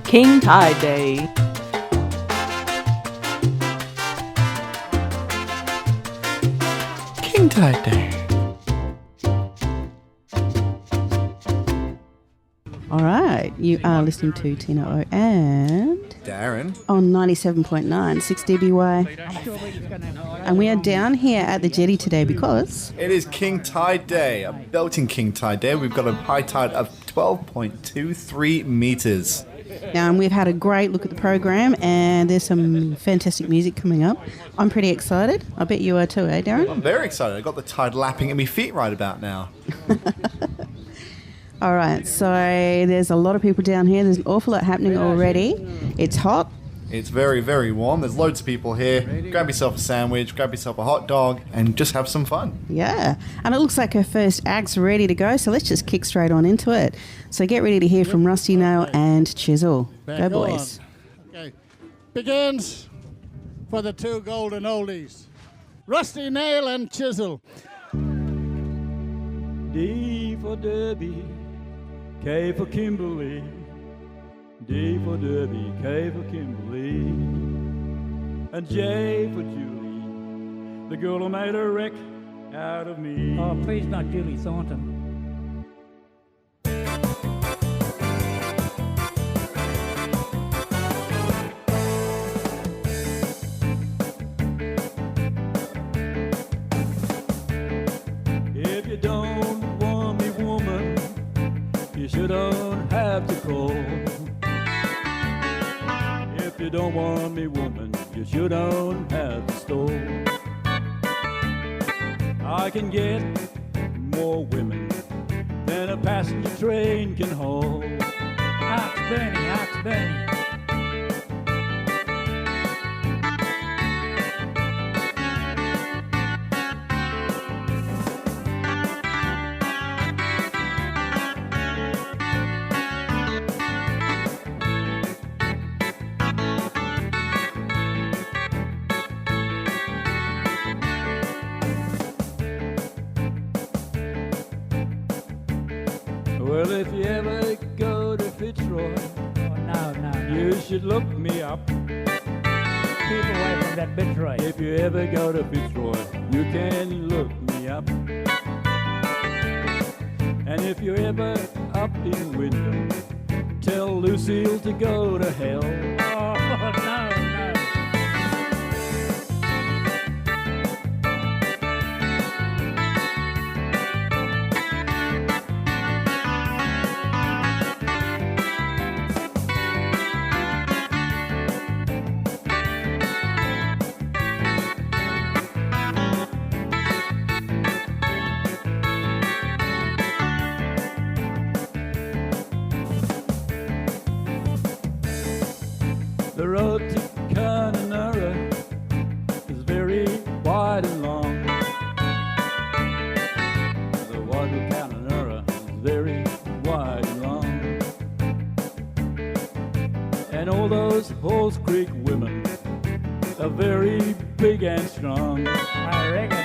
King Tide Day. King Tide Day. All right, you are listening to Tina O and Darren. on 97.9 6dBY. And we are down here at the jetty today because It is King Tide Day, a belting King Tide Day. We've got a high tide of 12.23 meters. now we've had a great look at the program and there's some fantastic music coming up. I'm pretty excited. I bet you are too, eh, Darren? I'm very excited. I got the tide lapping at my feet right about now. All right, so there's a lot of people down here. There's an awful lot happening already. It's hot. It's very, very warm. There's loads of people here. Grab yourself a sandwich, grab yourself a hot dog, and just have some fun. Yeah, and it looks like her first act's ready to go, so let's just kick straight on into it. So get ready to hear from Rusty Nail and Chisel. Go, boys. Okay. Begins for the two golden oldies. Rusty Nail and Chisel. D for Debbie, K for Kimberly. D for Debbie, K for Kimberly. And J for Julie, the girl who made a wreck out of me. Oh, please not Julie Thornton. If you don't want me, woman, you sure don't have to call. If you don't want me, woman, you sure don't have to stall. I can get more women than a passenger train can haul. Hearts burning, hearts burning. Well, if you ever go to Fitzroy, Oh, no. you should look me up. Keep away from that bit right. If you ever go to Fitzroy, you can look me up. And if you're ever up in Wyndham, tell Lucille to go to hell. Oh, no. The road to Connemara is very wide and long. The road to Connemara is very wide and long. And all those Halls Creek women are very big and strong. I reckon.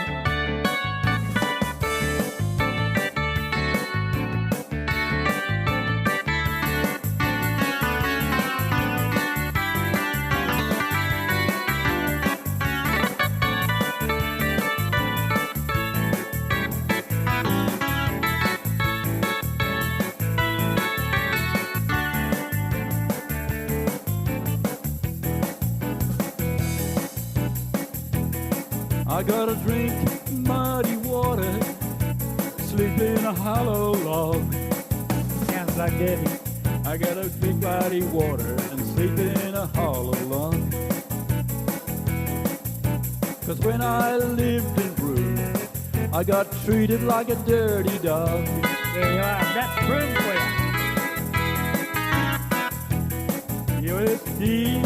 I gotta drink muddy water, sleep in a hollow log. Sounds like Debbie. I gotta drink muddy water and sleep in a hollow log. 'Cause when I lived in Broome, I got treated like a dirty dog. There you are. That's room for you. USD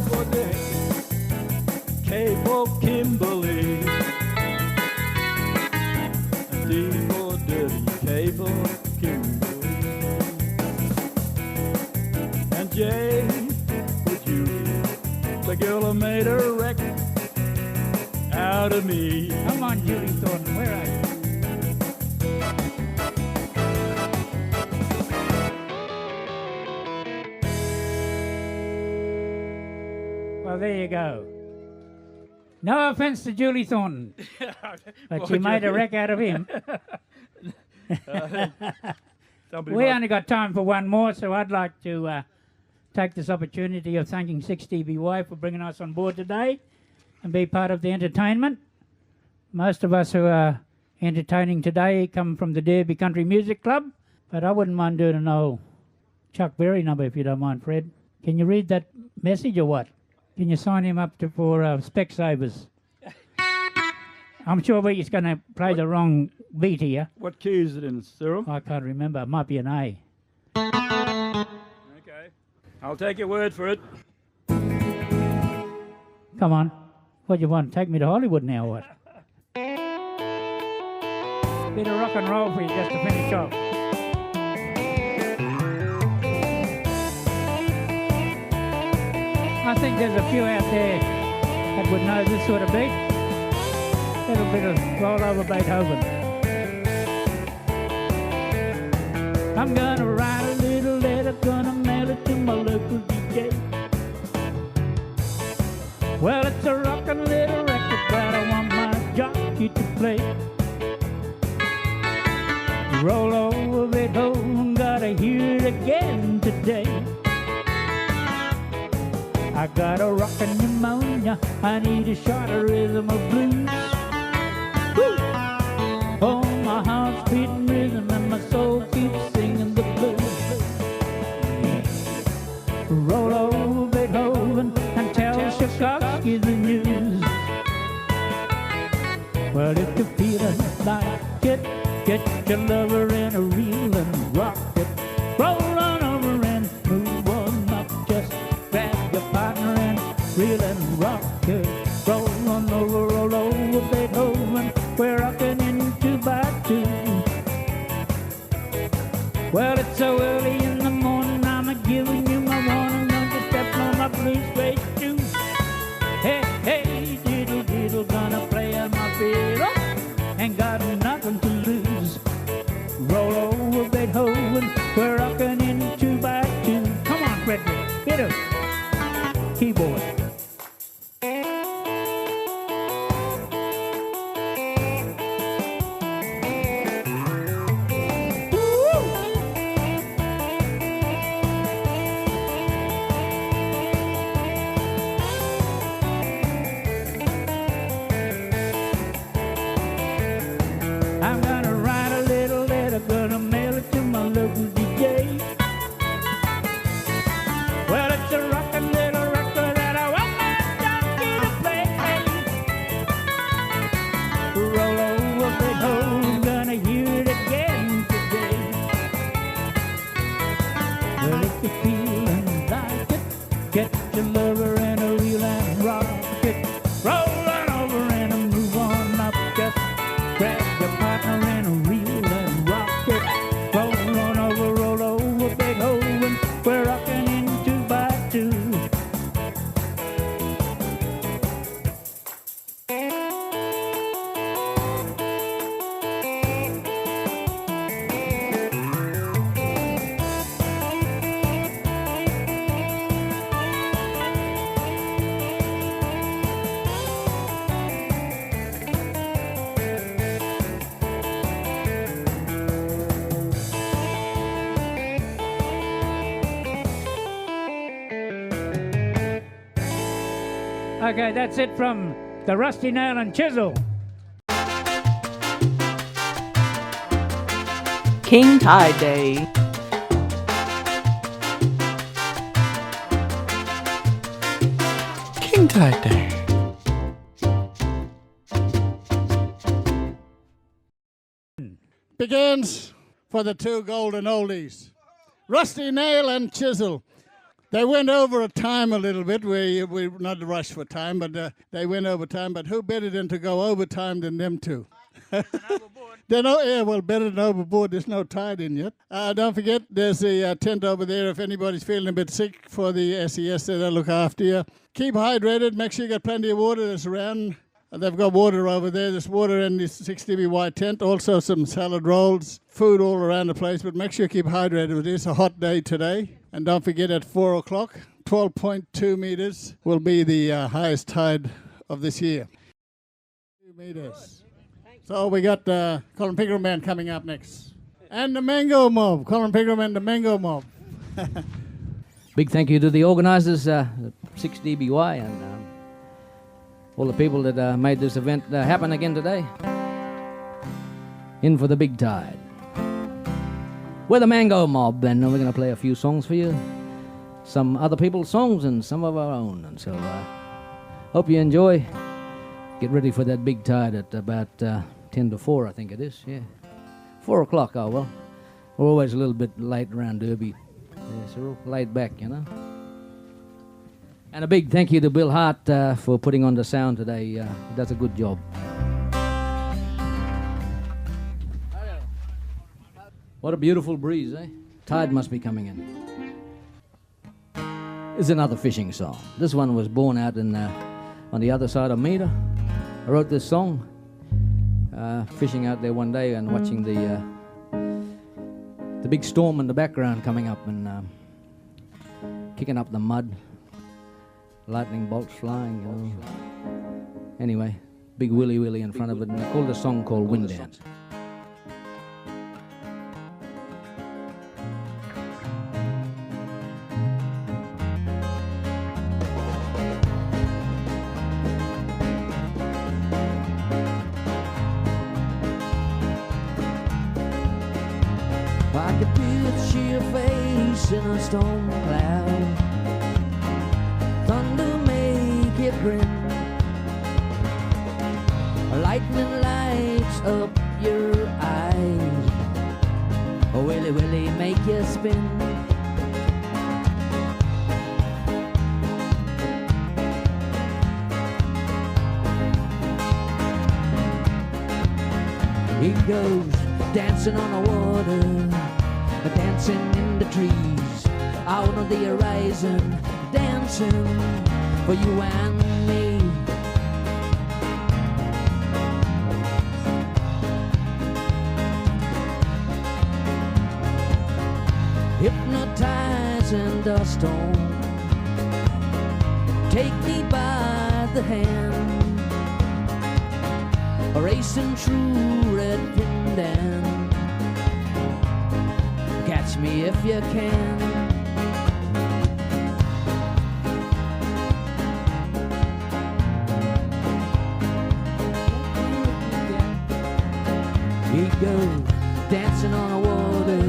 for Dick, K for Kimberly, and D for Dirty, K for Kimberly, and J for Julie, the girl who made a wreck out of me. Come on, Julie Thornton. Where are you? So there you go. No offence to Julie Thornton, but she made a wreck out of him. We only got time for one more, so I'd like to take this opportunity of thanking 6DBY for bringing us on board today and be part of the entertainment. Most of us who are entertaining today come from the Derby Country Music Club, but I wouldn't mind doing an old Chuck Berry number if you don't mind, Fred. Can you read that message or what? Can you sign him up for Specsavers? I'm sure he's going to play the wrong beat here. What key is it in, Cyril? I can't remember. It might be an A. Okay. I'll take your word for it. Come on. What do you want? Take me to Hollywood now or what? Bit of rock and roll for you just to finish off. I think there's a few out there that would know this sort of beat. Little bit of roll over Beethoven. I'm gonna write a little letter, gonna mail it to my local DJ. Well, it's a rockin' little record that I want my jockey to play. Roll over Beethoven, gotta hear it again today. I got a rockin' pneumonia, I need a shot of rhythm of blues. Woo! Oh, my heart's beating rhythm and my soul keeps singing the blues. Roll over Beethoven and tell Tchaikovsky the news. Well, if you're feeling like it, get your lover in a reel and rock it. Roll on over and move on up, just grab your partner and reel and rock it. Roll on over Beethoven, we're rocking in 2x2. Well, it's so early in the morning, I'm a-giving you my warning, don't you step on my blue suede shoe. Hey, hey, diddle, diddle, gonna play on my fiddle, ain't got nothing to lose. Roll over Beethoven, we're rocking in 2x2. Come on, Frederick, hit him. Keyboard. I'm gonna write a little letter, gonna mail it to my local DJ. Well, it's a rockin' little record that I want my jockey to play. Roll over Beethoven, gonna hear it again today. Well, if you're feeling like it, get your lover in a reel and rock it. Roll on over and move on up, just grab your partner in a reel and rock it. Roll on over Beethoven, we're rocking in 2x2. Okay, that's it from the Rusty Nail and Chisel. King Tide Day. King Tide Day. Begins for the two golden oldies, Rusty Nail and Chisel. They went over a time a little bit. We not to rush for time, but they went over time. But who better than to go overtime than them two? They're better than overboard. There's no tide in yet. Don't forget, there's a tent over there if anybody's feeling a bit sick for the SES. They'll look after you. Keep hydrated. Make sure you got plenty of water that's around. They've got water over there. There's water in this 6DBY tent. Also some salad rolls, food all around the place. But make sure you keep hydrated. It is a hot day today. And don't forget at 4 o'clock, 12.2 meters will be the highest tide of this year. 2 meters. So we got Colin Pigram Band coming up next. And the Mango Mob. Colin Pigram and the Mango Mob. Big thank you to the organisers, 6DBY, and all the people that made this event happen again today. In for the big tide. We're the Mango Mob, and we're going to play a few songs for you. Some other people's songs and some of our own. And so, hope you enjoy. Get ready for that big tide at about 10 to 4, I think it is. Yeah. 4 o'clock, oh well. We're always a little bit late around Derby. Yeah, so we're laid back, you know. And a big thank you to Bill Hart for putting on the sound today. He does a good job. What a beautiful breeze, eh? Tide must be coming in. It's another fishing song. This one was born out in on the other side of Meter. I wrote this song fishing out there one day and watching the big storm in the background coming up and kicking up the mud, lightning bolts flying, you know. Anyway, big willy willy in front of it, and I called a song called Wind Dance. I could picture your face in a storm cloud. Thunder make it grin. Lightning lights up your eyes. Oh, willy willy make you spin. He goes dancing on the water, dancing in the trees, out on the horizon, dancing for you and me. Hypnotizing the storm, take me by the hand, racing through red Pindan. Catch me if you can. He goes dancing on the water,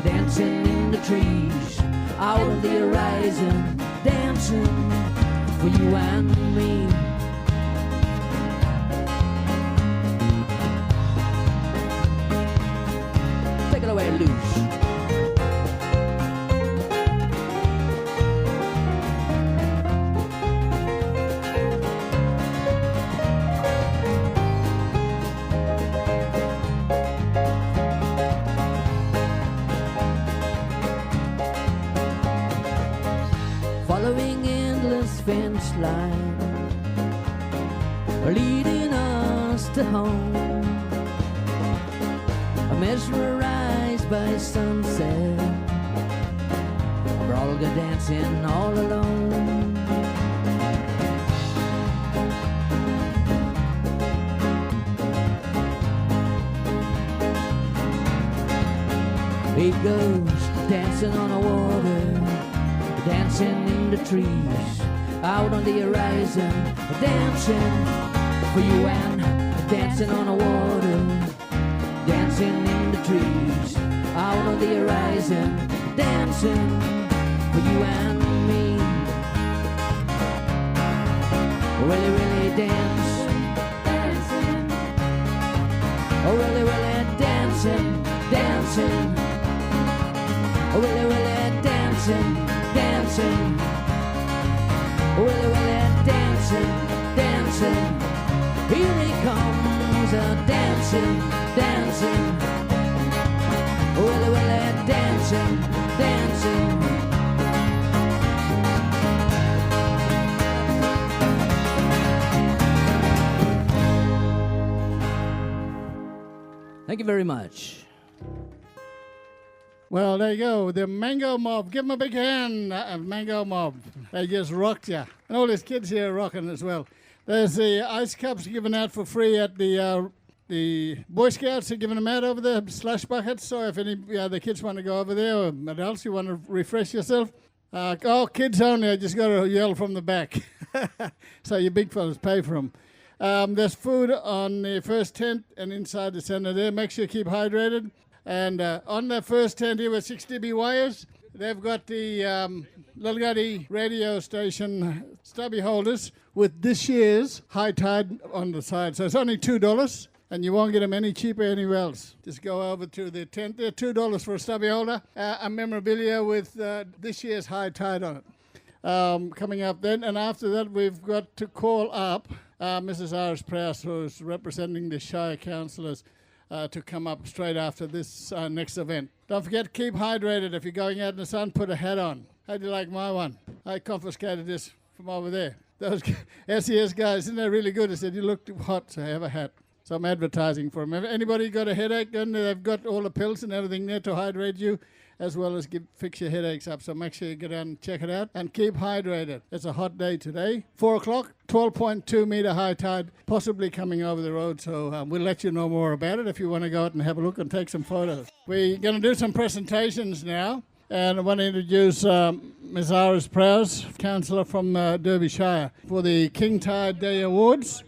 dancing in the trees, out on the horizon, dancing for you and me. Take it away, Luce. Following endless fence line, leading us to home, mesmerized by sunset, Brolga dancing all alone. He goes dancing on the water, dancing in the trees, out on the horizon, dancing for you and dancing on the water, dancing in the trees, out on the horizon, dancing for you and me. Really, really dance, dancing. Oh, really, really dancing, dancing. Oh, really, really dancing, dancing. Oh, really, really dancing, dancing. Here he comes, dancing, dancing. Oh, really, really dancing, dancing. Thank you very much. Well, there you go. The Mango Mob. Give them a big hand, Mango Mob. They just rocked ya. And all these kids here are rocking as well. There's the ice cups given out for free at the Boy Scouts are giving them out over there, slush buckets. So if any the kids want to go over there, or adults, you want to refresh yourself, kids only. I just got to yell from the back. So you big fellas pay for them. There's food on the first tent and inside the center there. Make sure you keep hydrated. And on that first tent here with 6 dB wires, they've got the Little Gutty radio station stubby holders with this year's high tide on the side. So it's only $2, and you won't get them any cheaper anywhere else. Just go over to the tent there, $2 for a stubby holder, a memorabilia with this year's high tide on it. Coming up then, and after that we've got to call up Mrs. Iris Prowse, who's representing the Shire councillors, to come up straight after this next event. Don't forget, keep hydrated. If you're going out in the sun, put a hat on. How do you like my one? I confiscated this from over there. Those SES guys, isn't that really good? I said, you look hot, so have a hat. So I'm advertising for them. If anybody got a headache, then they've got all the pills and everything there to hydrate you, as well as fix your headaches up. So make sure you go down and check it out and keep hydrated. It's a hot day today. 4 o'clock, 12.2 metre high tide, possibly coming over the road. So we'll let you know more about it if you want to go out and have a look and take some photos. We're going to do some presentations now. And I want to introduce Ms. Iris Prowse, councillor from Derbyshire, for the King Tide Day Awards.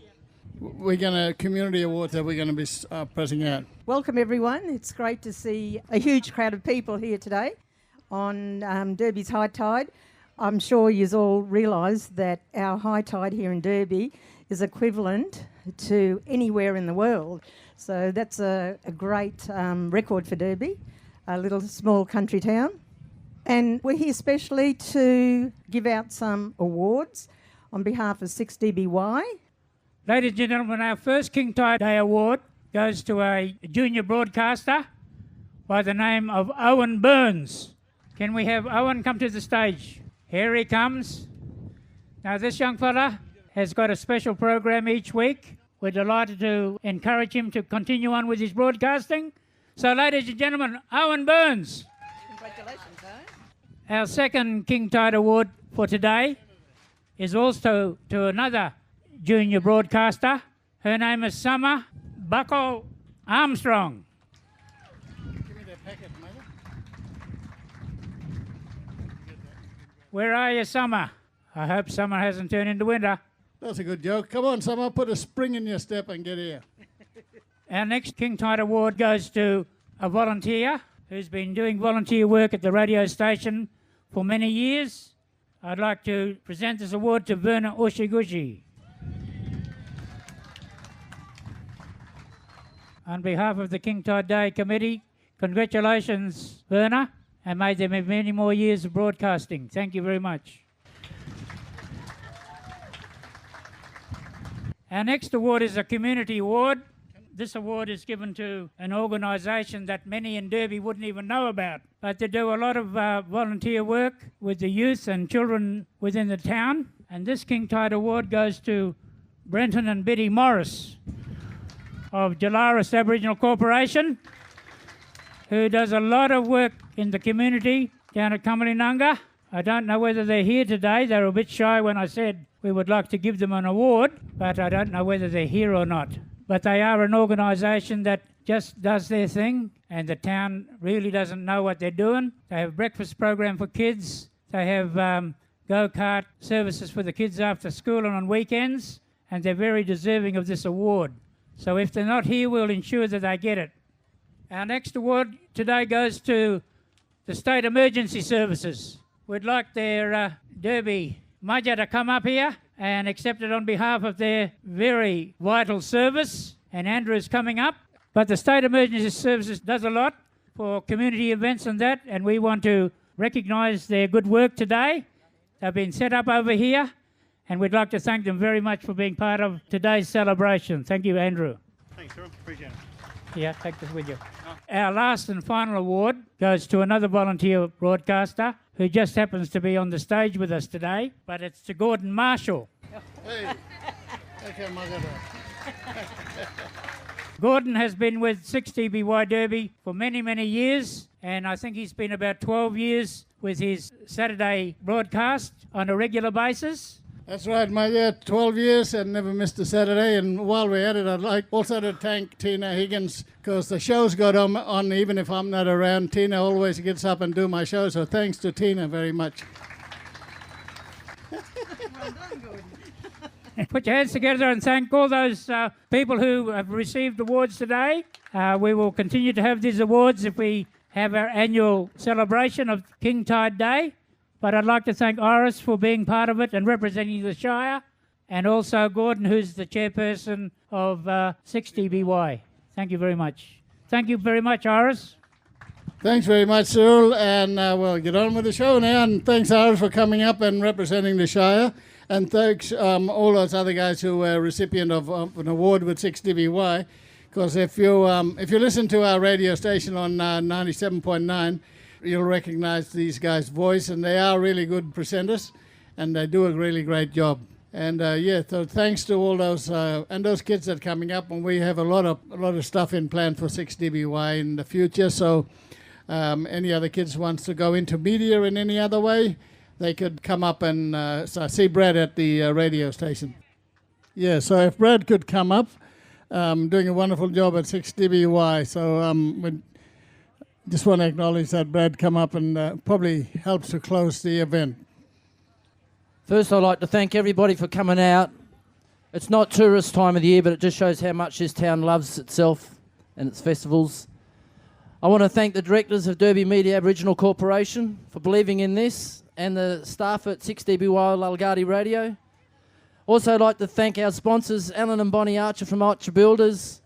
We're going to community awards that we're going to be pressing out. Welcome everyone. It's great to see a huge crowd of people here today on Derby's high tide. I'm sure you all realise that our high tide here in Derby is equivalent to anywhere in the world. So that's a great record for Derby, a little small country town. And we're here specially to give out some awards on behalf of 6 DBY. Ladies and gentlemen, our first King Tide Day Award goes to a junior broadcaster by the name of Owen Burns. Can we have Owen come to the stage? Here he comes. Now this young fella has got a special program each week. We're delighted to encourage him to continue on with his broadcasting. So ladies and gentlemen, Owen Burns. Congratulations, Owen. Our second King Tide Award for today is also to another junior broadcaster. Her name is Summer Buckle Armstrong. Give me that packet, mother. Where are you, Summer? I hope summer hasn't turned into winter. That's a good joke. Come on, Summer, put a spring in your step and get here. Our next King Tide Award goes to a volunteer who's been doing volunteer work at the radio station for many years. I'd like to present this award to Verna Ushiguchi. On behalf of the King Tide Day Committee, congratulations, Verna, and may there be many more years of broadcasting. Thank you very much. Our next award is a community award. This award is given to an organisation that many in Derby wouldn't even know about, but they do a lot of volunteer work with the youth and children within the town. And this King Tide Award goes to Brenton and Biddy Morris of Jalaris Aboriginal Corporation, who does a lot of work in the community down at Cumberlandnunga. I don't know whether they're here today. They were a bit shy when I said we would like to give them an award, but I don't know whether they're here or not. But they are an organisation that just does their thing, and the town really doesn't know what they're doing. They have a breakfast program for kids. They have go-kart services for the kids after school and on weekends, and they're very deserving of this award. So if they're not here, we'll ensure that they get it. Our next award today goes to the State Emergency Services. We'd like their Derby Mudger to come up here and accept it on behalf of their very vital service. And Andrew's coming up. But the State Emergency Services does a lot for community events and that, and we want to recognise their good work today. They've been set up over here, and we'd like to thank them very much for being part of today's celebration. Thank you, Andrew. Thanks, Ron. Appreciate it. Yeah, take this with you. Our last and final award goes to another volunteer broadcaster who just happens to be on the stage with us today, but it's to Gordon Marshall. Hey. Okay, Margaret. Gordon has been with 6DBY Derby for many, many years, and I think he's been about 12 years with his Saturday broadcast on a regular basis. That's right, my dear, 12 years and never missed a Saturday. And while we're at it, I'd like also to thank Tina Higgins, because the show's got on even if I'm not around. Tina always gets up and do my show, so thanks to Tina very much. Put your hands together and thank all those people who have received awards today. We will continue to have these awards if we have our annual celebration of King Tide Day. But I'd like to thank Iris for being part of it and representing the Shire, and also Gordon, who's the chairperson of 6DBY. Thank you very much. Thank you very much, Iris. Thanks very much, Cyril, and we'll get on with the show now. And thanks, Iris, for coming up and representing the Shire. And thanks all those other guys who were recipient of an award with 6DBY. Because if you listen to our radio station on 97.9, you'll recognize these guys' voice, and they are really good presenters, and they do a really great job. And so thanks to all those and those kids that are coming up, and we have a lot of stuff in plan for 6DBY in the future. So any other kids wants to go into media in any other way, they could come up and see Brad at the radio station. Yeah, so if Brad could come up, doing a wonderful job at 6DBY. So we just want to acknowledge that Brad come up and probably helps to close the event. First, I'd like to thank everybody for coming out. It's not tourist time of the year, but it just shows how much this town loves itself and its festivals. I want to thank the directors of Derby Media Aboriginal Corporation for believing in this, and the staff at 6DBY Lalgadi Radio. Also like to thank our sponsors, Alan and Bonnie Archer from Archer Builders,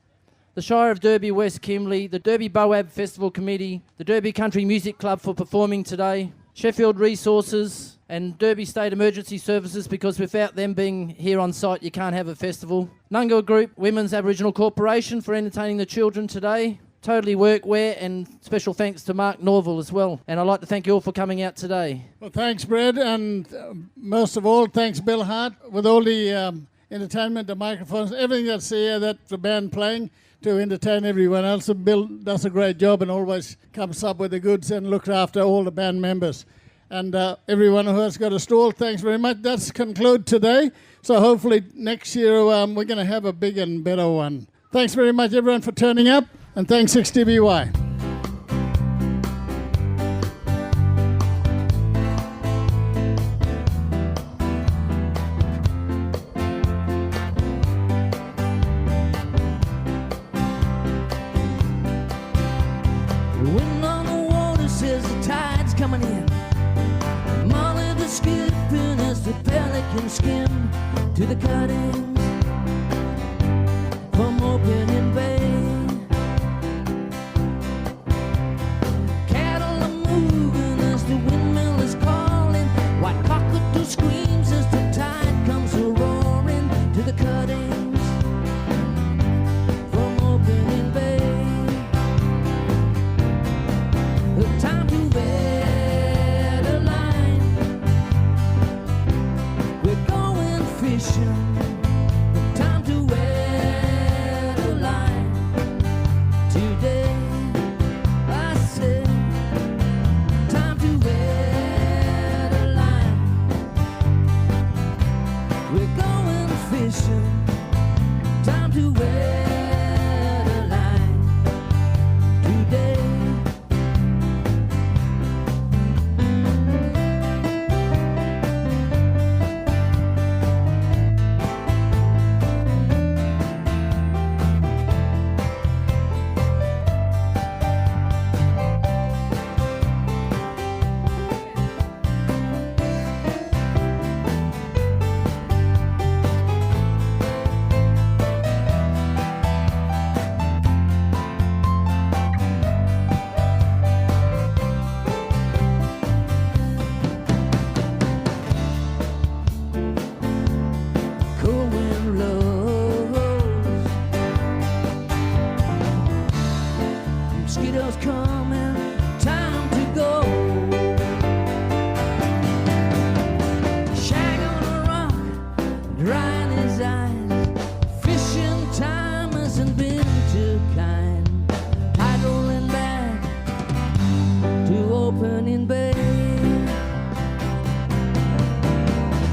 the Shire of Derby West Kimberley, the Derby Boab Festival Committee, the Derby Country Music Club for performing today, Sheffield Resources, and Derby State Emergency Services, because without them being here on site, you can't have a festival. Nunga Group Women's Aboriginal Corporation for entertaining the children today. Totally Workwear, and special thanks to Mark Norville as well. And I'd like to thank you all for coming out today. Well, thanks, Brad, and most of all, thanks, Bill Hart, with all the entertainment, the microphones, everything that's here, that's the band playing to entertain everyone else. And Bill does a great job and always comes up with the goods and looks after all the band members. And everyone who has got a stall, thanks very much. That's conclude today. So hopefully next year we're going to have a big and better one. Thanks very much, everyone, for turning up. And thanks, 6DBY. The wind on the water says the tide's coming in. Molly the skipping as the pelican skim to the cuttings from opening bay. Screams as the tide comes a-roaring to the cuttings from opening bay. The time to wet a line. We're going fishing. The time to wet a line. Today I said time to wet a line. We're going fishing, time to wet a line today. opening bay.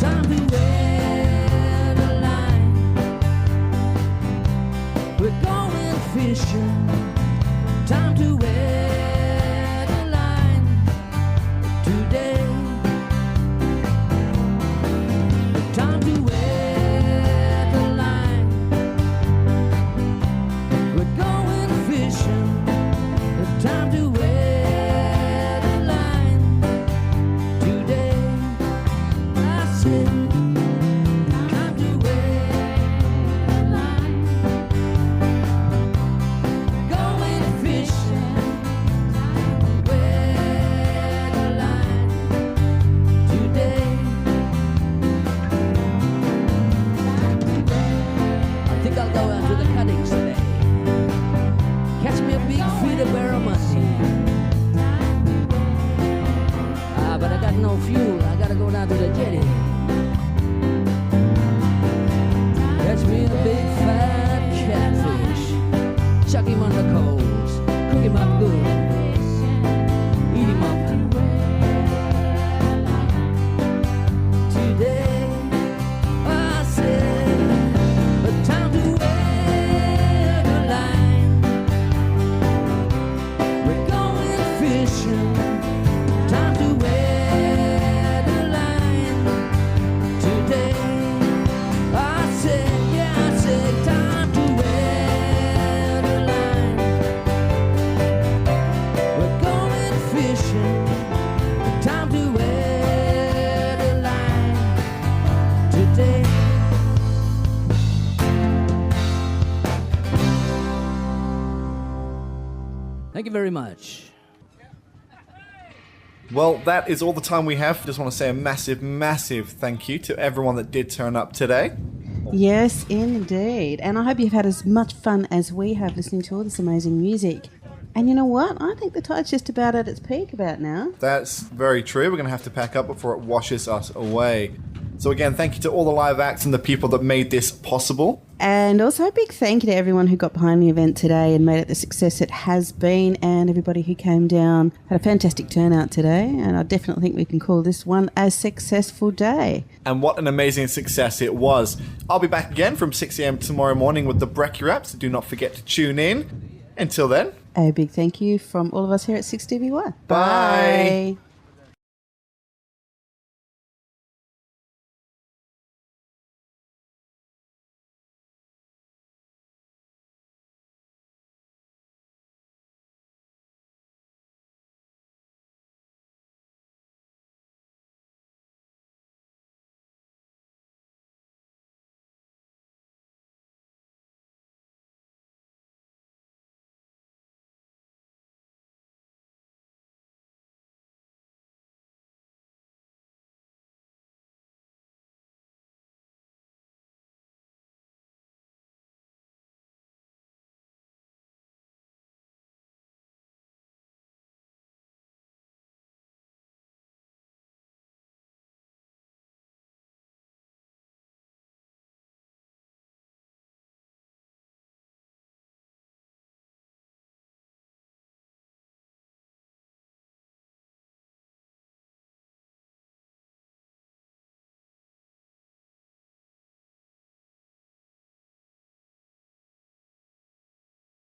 Time to wear the line. We're going fishing. Time to wear the line today. Time to wear the line. We're going fishing. Time to wear the line today. I said, time to wear the line. Going fishing. Wear the line today. I think I'll go out to the cuttings today. Catch me a big feeder barrel money. But I got no fuel. I gotta go down to the jetty. Catch me a big fat catfish. Chuck him on the coals. Cook him up good. Eat him up. Today, I said, but time to wear the line. We're going fishing. Time to wear the line today. I said, yeah, I said, time to wear the line. We're going fishing. Time to wear the line today. Thank you very much. Well, that is all the time we have. Just want to say a massive, massive thank you to everyone that did turn up today. Yes, indeed. And I hope you've had as much fun as we have listening to all this amazing music. And you know what? I think the tide's just about at its peak about now. That's very true. We're going to have to pack up before it washes us away. So again, thank you to all the live acts and the people that made this possible. And also a big thank you to everyone who got behind the event today and made it the success it has been, and everybody who came down. Had a fantastic turnout today, and I definitely think we can call this one a successful day. And what an amazing success it was. I'll be back again from 6 a.m. tomorrow morning with the Breccia Rap, so do not forget to tune in. Until then, A big thank you from all of us here at 6DBY. Bye.